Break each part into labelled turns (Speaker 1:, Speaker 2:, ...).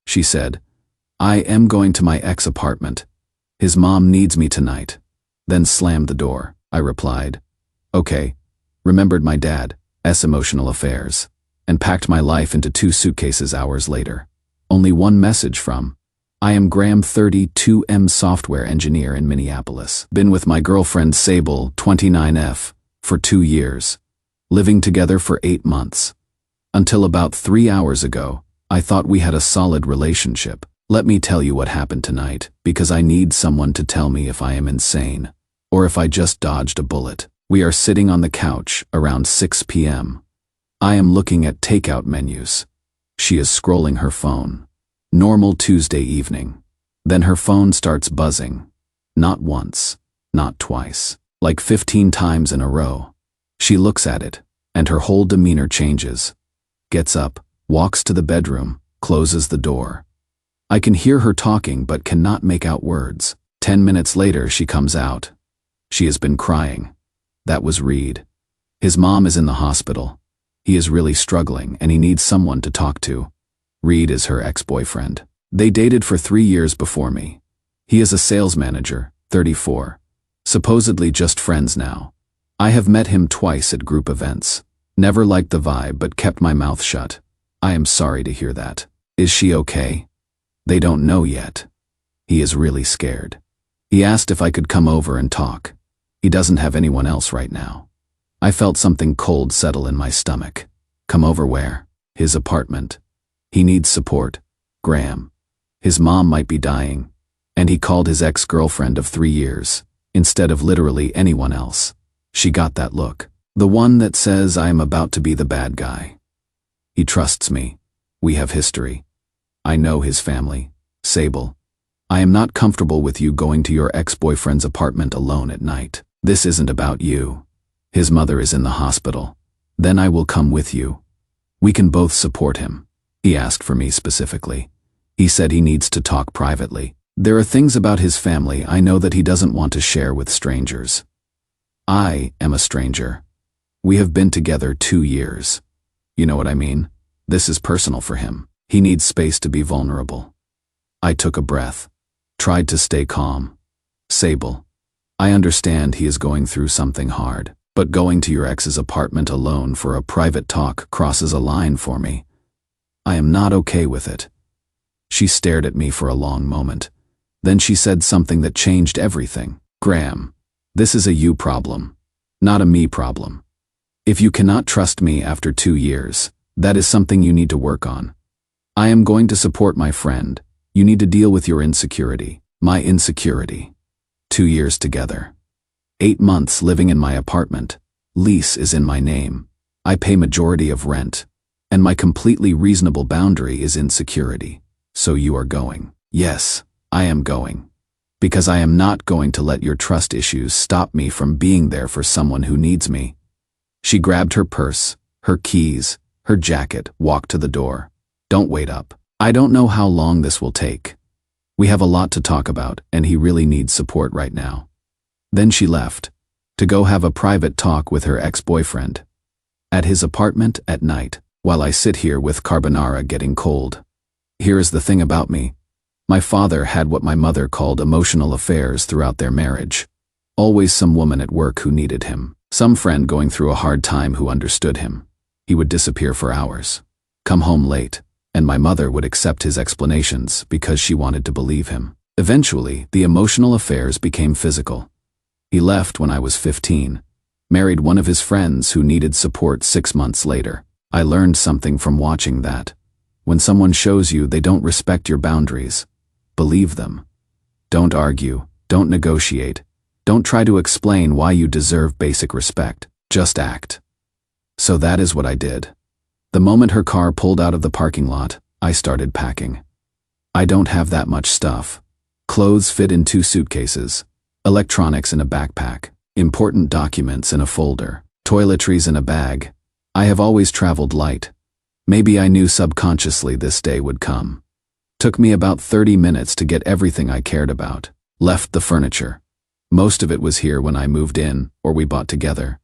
Speaker 1: she said. I am going to my ex-apartment. His mom needs me tonight. Then slammed the door. I replied, okay, remembered my dad's emotional affairs, and packed my life into 2 suitcases hours later. Only one message from, I am Graham 32M software engineer in Minneapolis. Been with my girlfriend Sable 29F for 2 years. Living together for 8 months. Until about 3 hours ago, I thought we had a solid relationship. Let me tell you what happened tonight, because I need someone to tell me if I am insane, or if I just dodged a bullet. We are sitting on the couch around 6 p.m. I am looking at takeout menus. She is scrolling her phone. Normal Tuesday evening. Then her phone starts buzzing. Not once, not twice, like 15 times in a row. She looks at it, and her whole demeanor changes. Gets up, walks to the bedroom, closes the door. I can hear her talking but cannot make out words. 10 minutes later she comes out. She has been crying. That was Reed. His mom is in the hospital. He is really struggling and he needs someone to talk to. Reed is her ex-boyfriend. They dated for 3 years before me. He is a sales manager, 34. Supposedly just friends now. I have met him twice at group events. Never liked the vibe but kept my mouth shut. I am sorry to hear that. Is she okay? They don't know yet. He is really scared. He asked if I could come over and talk. He doesn't have anyone else right now. I felt something cold settle in my stomach. Come over where? His apartment. He needs support. Graham. His mom might be dying. And he called his ex-girlfriend of 3 years, instead of literally anyone else. She got that look. The one that says I am about to be the bad guy. He trusts me. We have history. I know his family. Sable. I am not comfortable with you going to your ex-boyfriend's apartment alone at night. This isn't about you. His mother is in the hospital. Then I will come with you. We can both support him. He asked for me specifically. He said he needs to talk privately. There are things about his family I know that he doesn't want to share with strangers. I am a stranger. We have been together 2 years. You know what I mean? This is personal for him. He needs space to be vulnerable. I took a breath. Tried to stay calm. Sable. I understand he is going through something hard, but going to your ex's apartment alone for a private talk crosses a line for me. I am not okay with it. She stared at me for a long moment. Then she said something that changed everything. Graham, this is a you problem, not a me problem. If you cannot trust me after 2 years, that is something you need to work on. I am going to support my friend. You need to deal with your insecurity. My insecurity. 2 years together. 8 months living in my apartment. Lease is in my name. I pay majority of rent. And my completely reasonable boundary is insecurity. So you are going. Yes, I am going. Because I am not going to let your trust issues stop me from being there for someone who needs me. She grabbed her purse, her keys, her jacket, walked to the door. Don't wait up. I don't know how long this will take. We have a lot to talk about, and he really needs support right now. Then she left, to go have a private talk with her ex-boyfriend. At his apartment at night, while I sit here with carbonara getting cold. Here is the thing about me. My father had what my mother called emotional affairs throughout their marriage. Always some woman at work who needed him. Some friend going through a hard time who understood him. He would disappear for hours. Come home late. And my mother would accept his explanations because she wanted to believe him. Eventually, the emotional affairs became physical. He left when I was 15, married one of his friends who needed support 6 months later. I learned something from watching that. When someone shows you they don't respect your boundaries, believe them. Don't argue, don't negotiate, don't try to explain why you deserve basic respect, just act. So that is what I did. The moment her car pulled out of the parking lot, I started packing. I don't have that much stuff. Clothes fit in 2 suitcases, electronics in a backpack, important documents in a folder, toiletries in a bag. I have always traveled light. Maybe I knew subconsciously this day would come. Took me about 30 minutes to get everything I cared about. Left the furniture. Most of it was here when I moved in, or we bought together.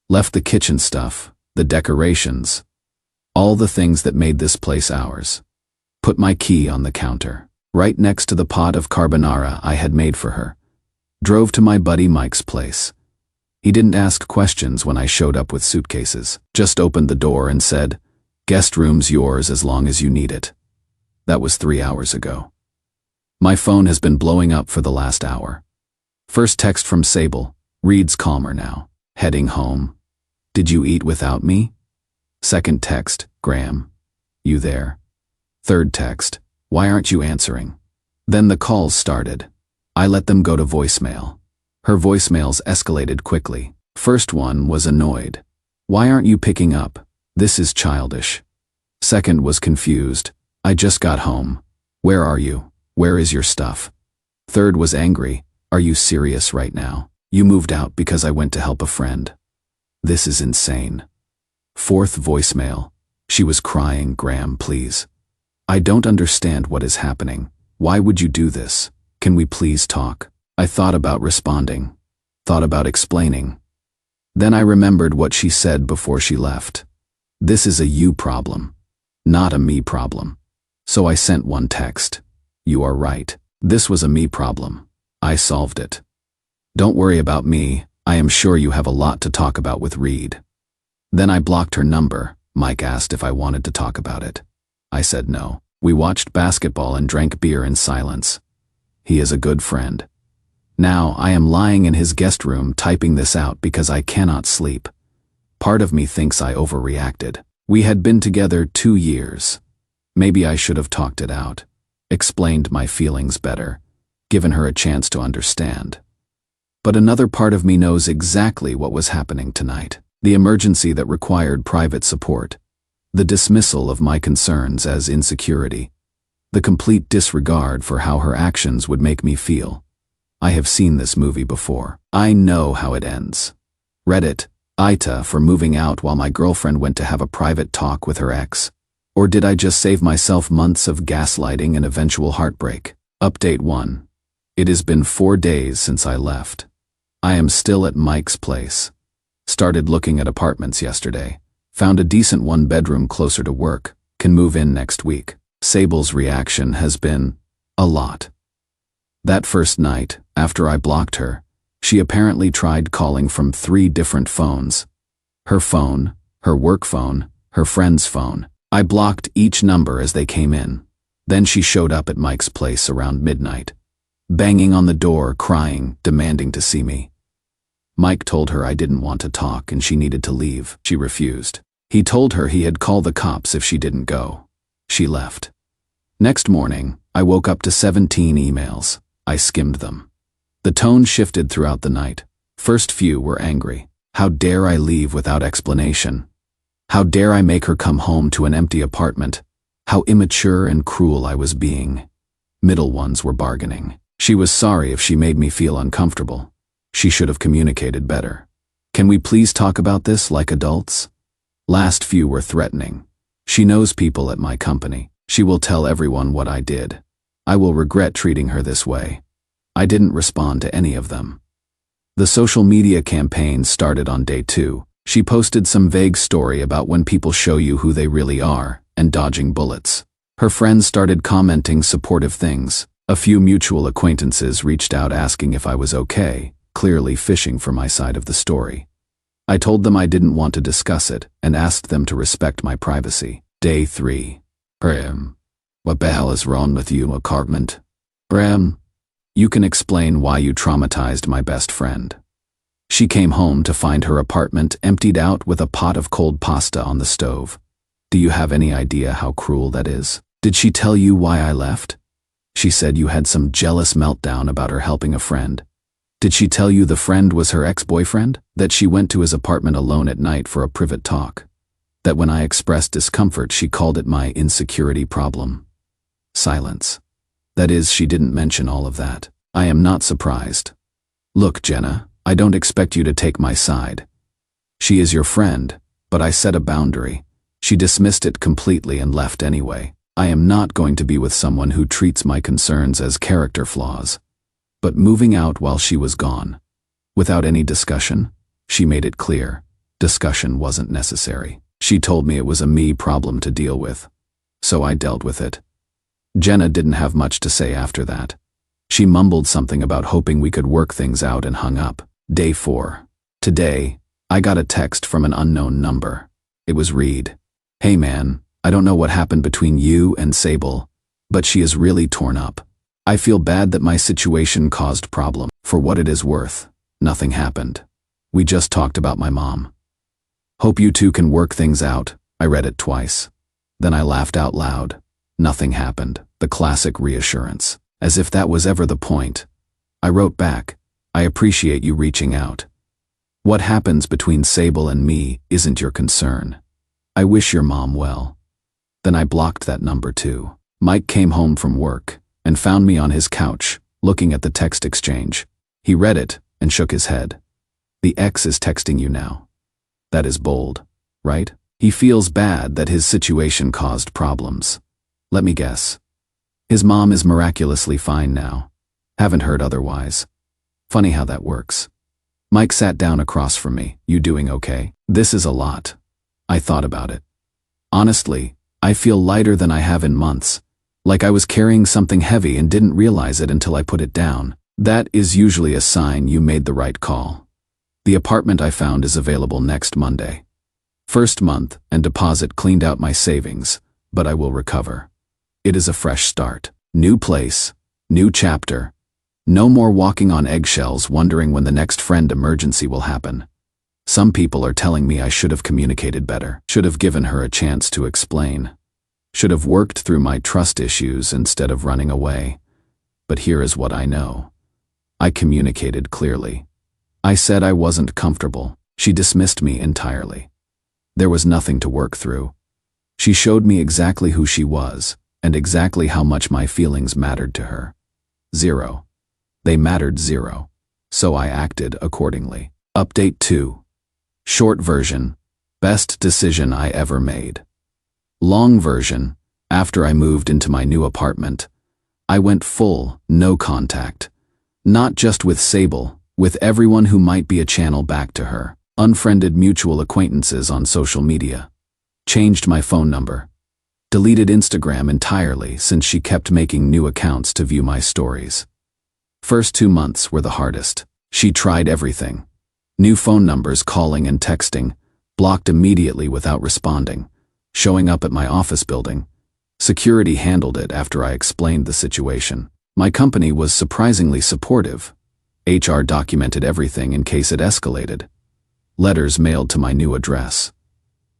Speaker 1: Left the kitchen stuff, the decorations, all the things that made this place ours. Put my key on the counter, right next to the pot of carbonara I had made for her. Drove to my buddy Mike's place. He didn't ask questions when I showed up with suitcases, just opened the door and said, "Guest room's yours as long as you need it." That was 3 hours ago. My phone has been blowing up for the last hour. First text from Sable, reads calmer now. Heading home. Did you eat without me? Second text, Graham. You there? Third text, why aren't you answering? Then the calls started. I let them go to voicemail. Her voicemails escalated quickly. First one was annoyed. Why aren't you picking up? This is childish. Second was confused. I just got home. Where are you? Where is your stuff? Third was angry. Are you serious right now? You moved out because I went to help a friend. This is insane. Fourth voicemail. She was crying, Graham, please. I don't understand what is happening. Why would you do this? Can we please talk? I thought about responding. Thought about explaining. Then I remembered what she said before she left. This is a you problem, not a me problem. So I sent one text. You are right. This was a me problem. I solved it. Don't worry about me. I am sure you have a lot to talk about with Reed. Then I blocked her number. Mike asked if I wanted to talk about it. I said no. We watched basketball and drank beer in silence. He is a good friend. Now I am lying in his guest room typing this out because I cannot sleep. Part of me thinks I overreacted. We had been together 2 years. Maybe I should have talked it out, explained my feelings better, given her a chance to understand. But another part of me knows exactly what was happening tonight. The emergency that required private support. The dismissal of my concerns as insecurity. The complete disregard for how her actions would make me feel. I have seen this movie before. I know how it ends. Reddit, AITA for moving out while my girlfriend went to have a private talk with her ex. Or did I just save myself months of gaslighting and eventual heartbreak? Update 1. It has been 4 days since I left. I am still at Mike's place. Started looking at apartments yesterday. Found a decent 1-bedroom closer to work. Can move in next week. Sable's reaction has been a lot. That first night, after I blocked her, she apparently tried calling from 3 different phones. Her phone, her work phone, her friend's phone. I blocked each number as they came in. Then she showed up at Mike's place around midnight, banging on the door, crying, demanding to see me. Mike told her I didn't want to talk and she needed to leave. She refused. He told her he had called the cops if she didn't go. She left. Next morning, I woke up to 17 emails. I skimmed them. The tone shifted throughout the night. First few were angry. How dare I leave without explanation? How dare I make her come home to an empty apartment? How immature and cruel I was being. Middle ones were bargaining. She was sorry if she made me feel uncomfortable. She should have communicated better. Can we please talk about this like adults? Last few were threatening. She knows people at my company. She will tell everyone what I did. I will regret treating her this way. I didn't respond to any of them. The social media campaign started on day 2. She posted some vague story about when people show you who they really are and dodging bullets. Her friends started commenting supportive things. A few mutual acquaintances reached out asking if I was okay, clearly fishing for my side of the story. I told them I didn't want to discuss it and asked them to respect my privacy. Day 3. Graham, what the hell is wrong with you, apartment? Graham, you can explain why you traumatized my best friend. She came home to find her apartment emptied out with a pot of cold pasta on the stove. Do you have any idea how cruel that is? Did she tell you why I left? She said you had some jealous meltdown about her helping a friend. Did she tell you the friend was her ex-boyfriend? That she went to his apartment alone at night for a private talk? That when I expressed discomfort, she called it my insecurity problem? Silence. That is, she didn't mention all of that. I am not surprised. Look, Jenna, I don't expect you to take my side. She is your friend, but I set a boundary. She dismissed it completely and left anyway. I am not going to be with someone who treats my concerns as character flaws. But moving out while she was gone, without any discussion, she made it clear. Discussion wasn't necessary. She told me it was a me problem to deal with. So I dealt with it. Jenna didn't have much to say after that. She mumbled something about hoping we could work things out and hung up. Day 4. Today, I got a text from an unknown number. It was Reed. Hey man, I don't know what happened between you and Sable, but she is really torn up. I feel bad that my situation caused problem. For what it is worth, nothing happened. We just talked about my mom. Hope you two can work things out. I read it twice. Then I laughed out loud. Nothing happened. The classic reassurance. As if that was ever the point. I wrote back, I appreciate you reaching out. What happens between Sable and me isn't your concern. I wish your mom well. Then I blocked that number too. Mike came home from work and found me on his couch, looking at the text exchange. He read it and shook his head. The ex is texting you now. That is bold, right? He feels bad that his situation caused problems. Let me guess. His mom is miraculously fine now. Haven't heard otherwise. Funny how that works. Mike sat down across from me. You doing okay? This is a lot. I thought about it. Honestly, I feel lighter than I have in months. Like I was carrying something heavy and didn't realize it until I put it down. That is usually a sign you made the right call. The apartment I found is available next Monday. First month and deposit cleaned out my savings, but I will recover. It is a fresh start. New place, new chapter. No more walking on eggshells wondering when the next friend emergency will happen. Some people are telling me I should have communicated better, should have given her a chance to explain, should have worked through my trust issues instead of running away. But here is what I know. I communicated clearly. I said I wasn't comfortable. She dismissed me entirely. There was nothing to work through. She showed me exactly who she was and exactly how much my feelings mattered to her. 0. They mattered 0. So I acted accordingly. Update 2. Short version, best decision I ever made. Long version, after I moved into my new apartment, I went full, no contact. Not just with Sable, with everyone who might be a channel back to her. Unfriended mutual acquaintances on social media. Changed my phone number. Deleted Instagram entirely since she kept making new accounts to view my stories. First 2 months were the hardest. She tried everything. New phone numbers calling and texting, blocked immediately without responding, showing up at my office building. Security handled it after I explained the situation. My company was surprisingly supportive. HR documented everything in case it escalated. Letters mailed to my new address.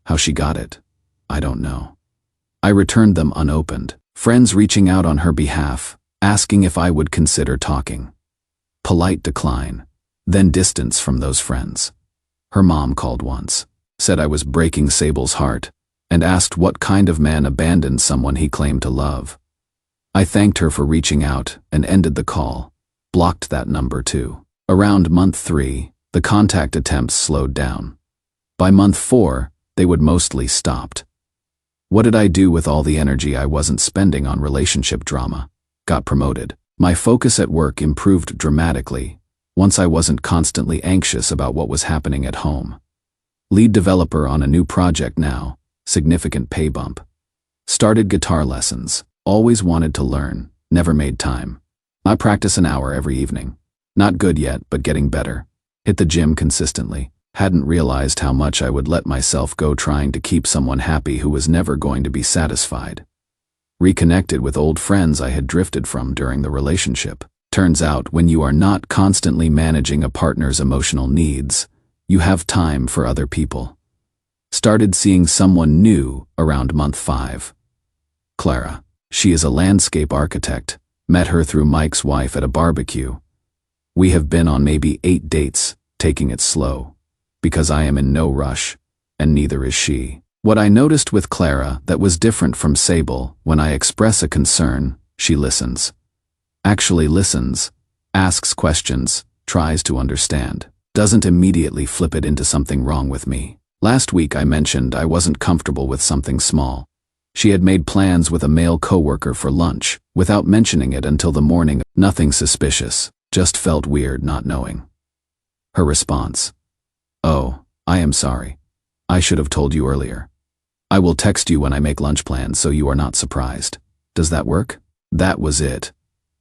Speaker 1: How she got it, I don't know. I returned them unopened. Friends reaching out on her behalf, asking if I would consider talking. Polite decline, then distance from those friends. Her mom called once, said I was breaking Sable's heart, and asked what kind of man abandoned someone he claimed to love. I thanked her for reaching out and ended the call, blocked that number too. Around month 3, the contact attempts slowed down. By month 4, they would mostly stopped. What did I do with all the energy I wasn't spending on relationship drama? Got promoted. My focus at work improved dramatically once I wasn't constantly anxious about what was happening at home. Lead developer on a new project now, significant pay bump. Started guitar lessons, always wanted to learn, never made time. I practice an hour every evening. Not good yet, but getting better. Hit the gym consistently. Hadn't realized how much I would let myself go trying to keep someone happy who was never going to be satisfied. Reconnected with old friends I had drifted from during the relationship. Turns out when you are not constantly managing a partner's emotional needs, you have time for other people. Started seeing someone new around month 5. Clara. She is a landscape architect. Met her through Mike's wife at a barbecue. We have been on maybe 8 dates, taking it slow. Because I am in no rush, and neither is she. What I noticed with Clara that was different from Sable, when I express a concern, she listens. Actually listens, asks questions, tries to understand. Doesn't immediately flip it into something wrong with me. Last week I mentioned I wasn't comfortable with something small. She had made plans with a male coworker for lunch, without mentioning it until the morning. Nothing suspicious, just felt weird not knowing. Her response. Oh, I am sorry. I should have told you earlier. I will text you when I make lunch plans so you are not surprised. Does that work? That was it.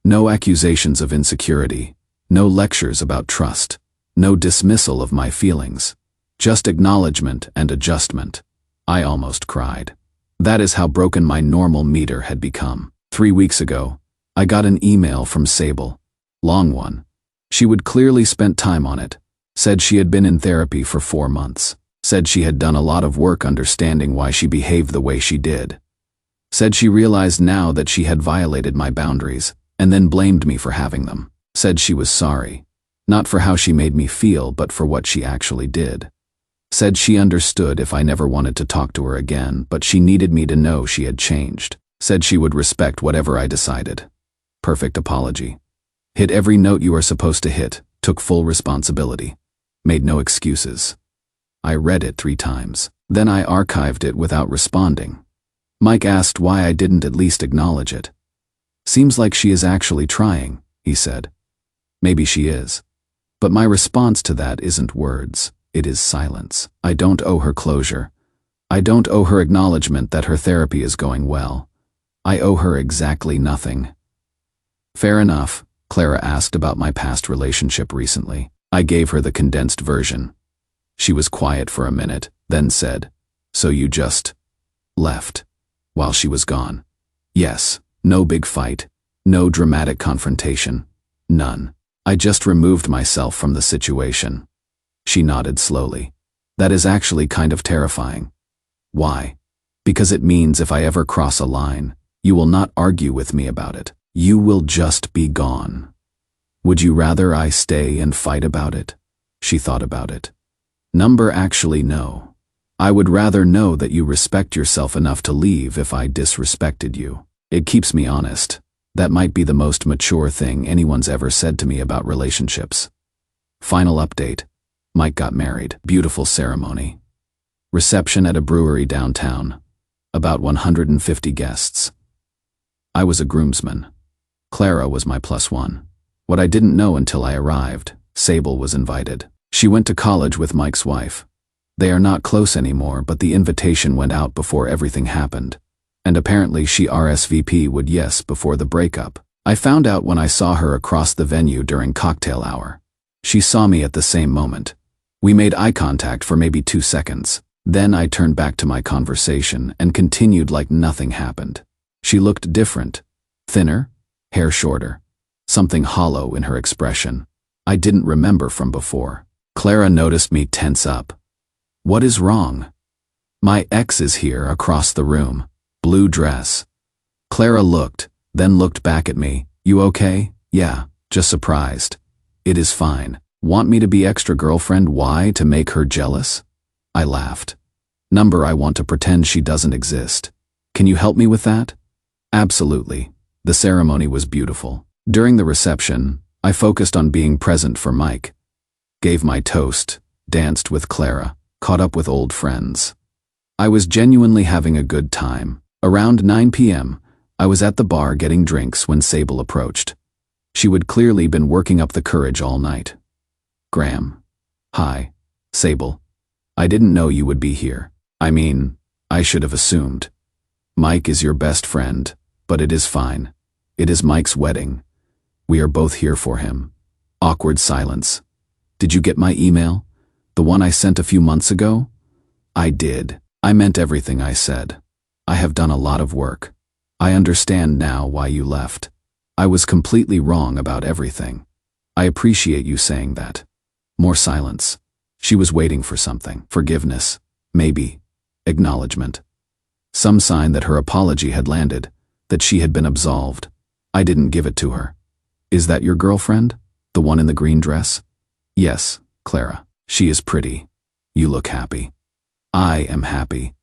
Speaker 1: No accusations of insecurity, no lectures about trust, no dismissal of my feelings, just acknowledgement and adjustment. I almost cried. That is how broken my normal meter had become. 3 weeks ago, I got an email from Sable. Long one. She would clearly spent time on it. Said she had been in therapy for 4 months. Said she had done a lot of work understanding why she behaved the way she did. Said she realized now that she had violated my boundaries, and then blamed me for having them. Said she was sorry. Not for how she made me feel, but for what she actually did. Said she understood if I never wanted to talk to her again, but she needed me to know she had changed. Said she would respect whatever I decided. Perfect apology. Hit every note you are supposed to hit, took full responsibility. Made no excuses. I read it 3 times. Then I archived it without responding. Mike asked why I didn't at least acknowledge it. Seems like she is actually trying, he said. Maybe she is. But my response to that isn't words, it is silence. I don't owe her closure. I don't owe her acknowledgement that her therapy is going well. I owe her exactly nothing. Fair enough, Clara asked about my past relationship recently. I gave her the condensed version. She was quiet for a minute, then said, "So you just left while she was gone?" Yes, no big fight, no dramatic confrontation, none. I just removed myself from the situation. She nodded slowly. That is actually kind of terrifying. Why? Because it means if I ever cross a line, you will not argue with me about it. You will just be gone. Would you rather I stay and fight about it? She thought about it. Actually, no. I would rather know that you respect yourself enough to leave if I disrespected you. It keeps me honest. That might be the most mature thing anyone's ever said to me about relationships. Final update. Mike got married. Beautiful ceremony. Reception at a brewery downtown. About 150 guests. I was a groomsman. Clara was my +1. What I didn't know until I arrived, Sable was invited. She went to college with Mike's wife. They are not close anymore, but the invitation went out before everything happened. And apparently she RSVP'd would yes before the breakup. I found out when I saw her across the venue during cocktail hour. She saw me at the same moment. We made eye contact for maybe 2 seconds. Then I turned back to my conversation and continued like nothing happened. She looked different. Thinner, hair shorter. Something hollow in her expression. I didn't remember from before. Clara noticed me tense up. What is wrong? My ex is here across the room. Blue dress. Clara looked, then looked back at me. You okay? Yeah, just surprised. It is fine. Want me to be extra girlfriend? Why? To make her jealous? I laughed. I want to pretend she doesn't exist. Can you help me with that? Absolutely. The ceremony was beautiful. During the reception, I focused on being present for Mike. Gave my toast, danced with Clara, caught up with old friends. I was genuinely having a good time. Around 9 p.m., I was at the bar getting drinks when Sable approached. She would clearly been working up the courage all night. Graham. Hi, Sable. I didn't know you would be here. I should have assumed. Mike is your best friend, but it is fine. It is Mike's wedding. We are both here for him. Awkward silence. Did you get my email? The one I sent a few months ago? I did. I meant everything I said. I have done a lot of work. I understand now why you left. I was completely wrong about everything. I appreciate you saying that. More silence. She was waiting for something. Forgiveness. Maybe. Acknowledgement. Some sign that her apology had landed, that she had been absolved. I didn't give it to her. Is that your girlfriend? The one in the green dress? Yes, Clara. She is pretty. You look happy. I am happy.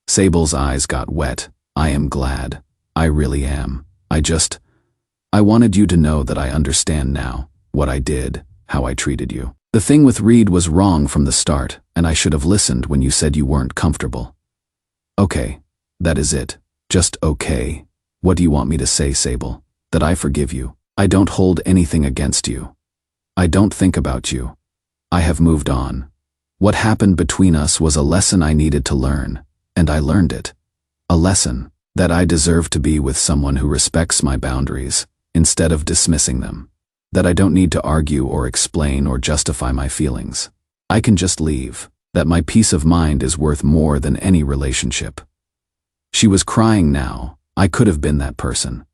Speaker 1: Sable's eyes got wet. I am glad. I really am. I wanted you to know that I understand now, what I did, how I treated you. The thing with Reed was wrong from the start, and I should have listened when you said you weren't comfortable. Okay, that is it. Just okay. What do you want me to say, Sable? That I forgive you. I don't hold anything against you. I don't think about you. I have moved on. What happened between us was a lesson I needed to learn, and I learned it. A lesson. That I deserve to be with someone who respects my boundaries, instead of dismissing them. That I don't need to argue or explain or justify my feelings. I can just leave. That my peace of mind is worth more than any relationship. She was crying now. I could have been that person.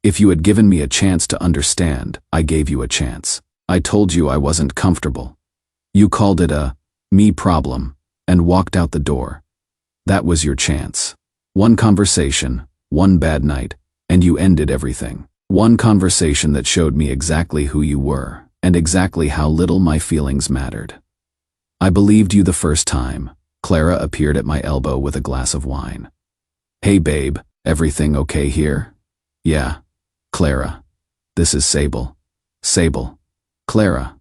Speaker 1: If you had given me a chance to understand, I gave you a chance. I told you I wasn't comfortable. You called it a me problem and walked out the door. That was your chance. One conversation, one bad night, and you ended everything. One conversation that showed me exactly who you were and exactly how little my feelings mattered. I believed you the first time. Clara appeared at my elbow with a glass of wine. Hey babe, everything okay here? Yeah. Clara. This is Sable. Sable. Clara.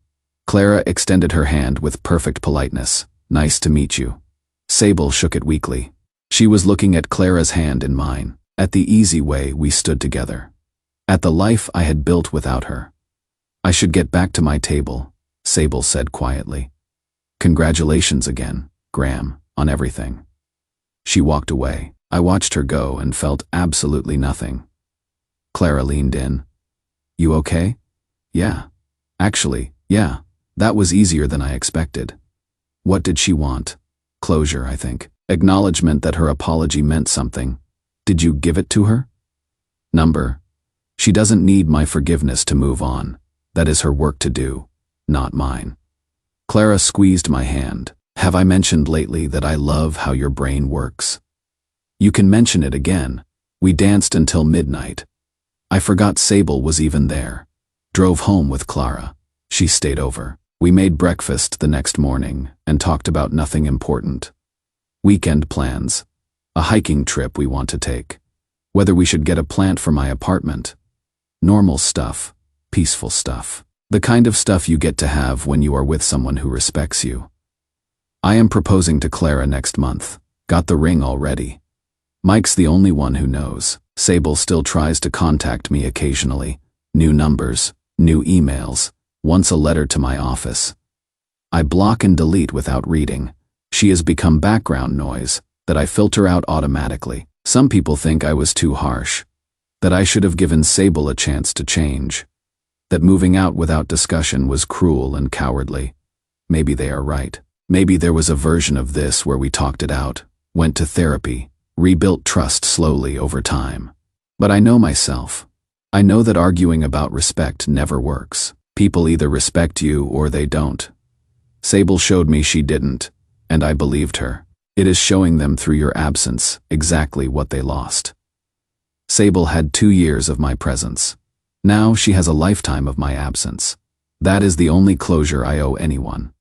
Speaker 1: Clara extended her hand with perfect politeness. Nice to meet you. Sable shook it weakly. She was looking at Clara's hand in mine, at the easy way we stood together, at the life I had built without her. I should get back to my table, Sable said quietly. Congratulations again, Graham, on everything. She walked away. I watched her go and felt absolutely nothing. Clara leaned in. You okay? Yeah. Actually, yeah, that was easier than I expected. What did she want? Closure, I think. Acknowledgement that her apology meant something. Did you give it to her? Number. She doesn't need my forgiveness to move on. That is her work to do, not mine. Clara squeezed my hand. Have I mentioned lately that I love how your brain works? You can mention it again. We danced until midnight. I forgot Sable was even there. Drove home with Clara. She stayed over. We made breakfast the next morning and talked about nothing important. Weekend plans. A hiking trip we want to take. Whether we should get a plant for my apartment. Normal stuff. Peaceful stuff. The kind of stuff you get to have when you are with someone who respects you. I am proposing to Clara next month. Got the ring already. Mike's the only one who knows. Sable still tries to contact me occasionally. New numbers, new emails, once a letter to my office. I block and delete without reading. She has become background noise that I filter out automatically. Some people think I was too harsh. That I should have given Sable a chance to change. That moving out without discussion was cruel and cowardly. Maybe they are right. Maybe there was a version of this where we talked it out, went to therapy, rebuilt trust slowly over time. But I know myself. I know that arguing about respect never works. People either respect you or they don't. Sable showed me she didn't, and I believed her. It is showing them through your absence exactly what they lost. Sable had 2 years of my presence. Now she has a lifetime of my absence. That is the only closure I owe anyone.